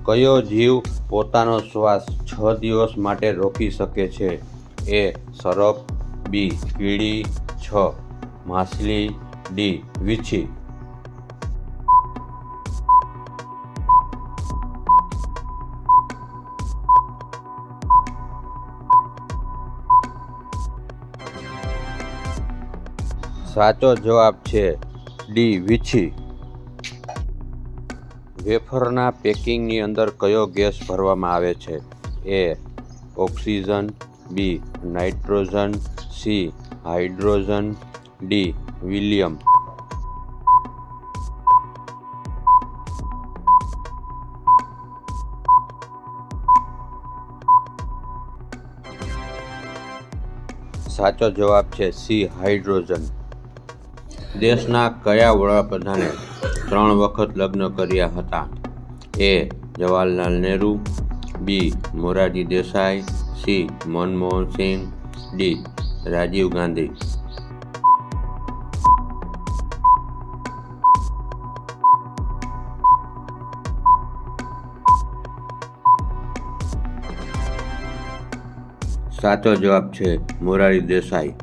કયો જીવ પોતાનો શ્વાસ 6 દિવસ માટે રોકી શકે છે? એ સર્પ, બી કીડી, માછલી, ડી વીછી. સાચો જવાબ છે ડી વીછી. વેફરના પેકિંગની અંદર કયો ગેસ ભરવામાં આવે છે? A oxygen, B nitrogen, C hydrogen, D helium. સાચો જવાબ છે સી હાઇડ્રોજન. દેશના કયા વડાપ્રધાને 3 વખત લગ્ન કર્યા હતા? એ જવાહરલાલ નહેરુ, બી મોરારજી દેસાઈ, સી મનમોહન સિંહ, ડી રાજીવ ગાંધી. સાચો જવાબ છે મોરારજી દેસાઈ.